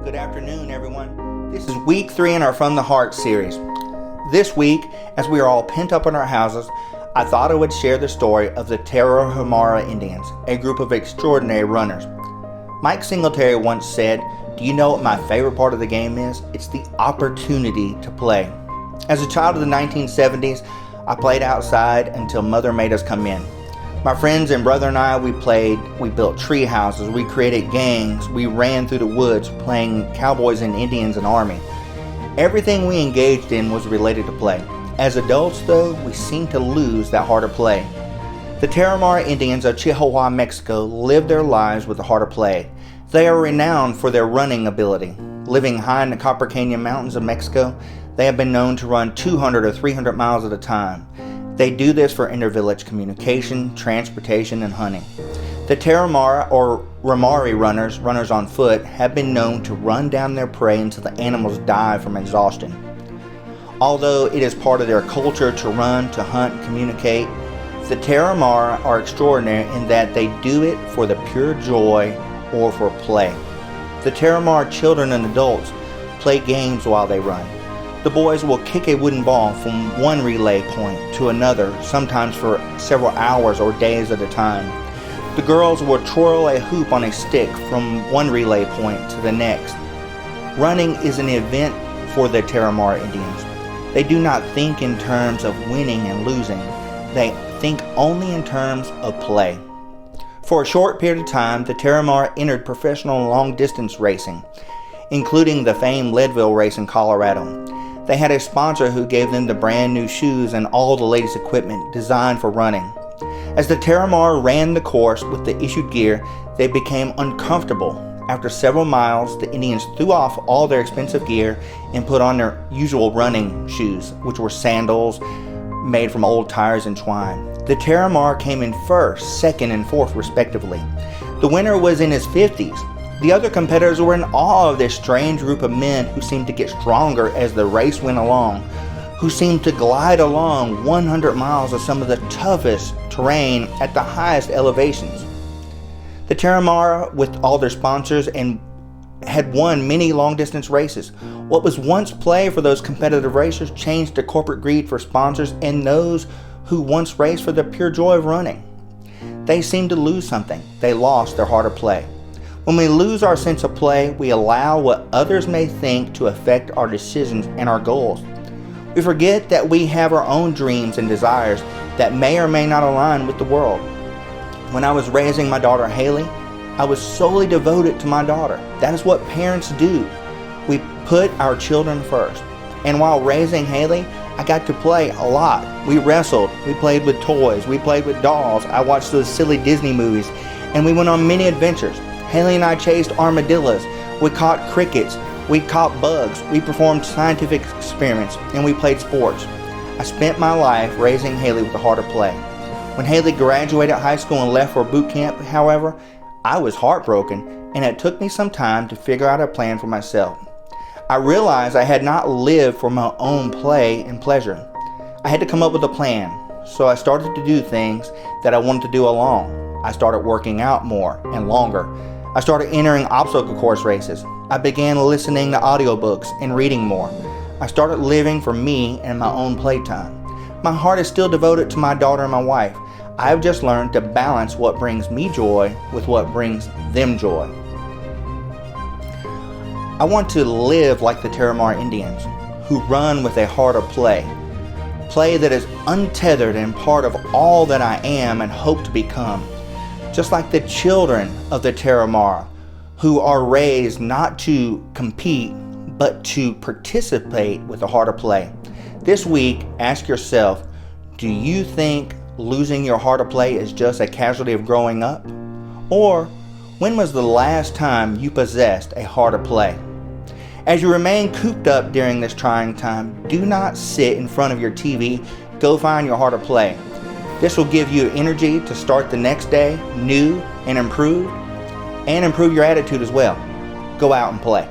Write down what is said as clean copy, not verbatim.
Good afternoon, everyone. This is week 3 in our From the Heart series. This week, as we are all pent up in our houses, I thought I would share the story of the Tara-Humara Indians, a group of extraordinary runners. Mike Singletary once said, "Do you know what my favorite part of the game is? It's the opportunity to play." As a child of the 1970s, I played outside until Mother made us come in. My friends and brother and I, we built tree houses, we created gangs, we ran through the woods playing cowboys and Indians and army. Everything we engaged in was related to play. As adults, though, we seemed to lose that heart of play. The Terramar Indians of Chihuahua, Mexico, live their lives with the heart of play. They are renowned for their running ability. Living high in the Copper Canyon Mountains of Mexico, they have been known to run 200 or 300 miles at a time. They do this for inter-village communication, transportation, and hunting. The Terramar or Ramari runners on foot, have been known to run down their prey until the animals die from exhaustion. Although it is part of their culture to run, to hunt, and communicate, the Terramar are extraordinary in that they do it for the pure joy or for play. The Terramar children and adults play games while they run. The boys will kick a wooden ball from one relay point to another, sometimes for several hours or days at a time. The girls will twirl a hoop on a stick from one relay point to the next. Running is an event for the Terramar Indians. They do not think in terms of winning and losing. They think only in terms of play. For a short period of time, the Terramar entered professional long-distance racing, including the famed Leadville Race in Colorado. They had a sponsor who gave them the brand new shoes and all the latest equipment designed for running. As the Terramar ran the course with the issued gear, they became uncomfortable. After several miles, the Indians threw off all their expensive gear and put on their usual running shoes, which were sandals made from old tires and twine. The Terramar came in first, second, and fourth respectively. The winner was in his 50s. The other competitors were in awe of this strange group of men who seemed to get stronger as the race went along, who seemed to glide along 100 miles of some of the toughest terrain at the highest elevations. The Terramar, with all their sponsors, and had won many long-distance races. What was once play for those competitive racers changed to corporate greed for sponsors and those who once raced for the pure joy of running. They seemed to lose something. They lost their heart of play. When we lose our sense of play, we allow what others may think to affect our decisions and our goals. We forget that we have our own dreams and desires that may or may not align with the world. When I was raising my daughter Haley, I was solely devoted to my daughter. That is what parents do. We put our children first. And while raising Haley, I got to play a lot. We wrestled, we played with toys, we played with dolls. I watched those silly Disney movies, and we went on many adventures. Haley and I chased armadillos, we caught crickets, we caught bugs, we performed scientific experiments, and we played sports. I spent my life raising Haley with a heart of play. When Haley graduated high school and left for boot camp, however, I was heartbroken, and it took me some time to figure out a plan for myself. I realized I had not lived for my own play and pleasure. I had to come up with a plan, so I started to do things that I wanted to do alone. I started working out more and longer. I started entering obstacle course races. I began listening to audiobooks and reading more. I started living for me and my own playtime. My heart is still devoted to my daughter and my wife. I have just learned to balance what brings me joy with what brings them joy. I want to live like the Terramar Indians, who run with a heart of play. Play that is untethered and part of all that I am and hope to become. Just like the children of the Terramar, who are raised not to compete, but to participate with a heart of play. This week, ask yourself, do you think losing your heart of play is just a casualty of growing up? Or, when was the last time you possessed a heart of play? As you remain cooped up during this trying time, do not sit in front of your TV. Go find your heart of play. This will give you energy to start the next day new and improve your attitude as well. Go out and play.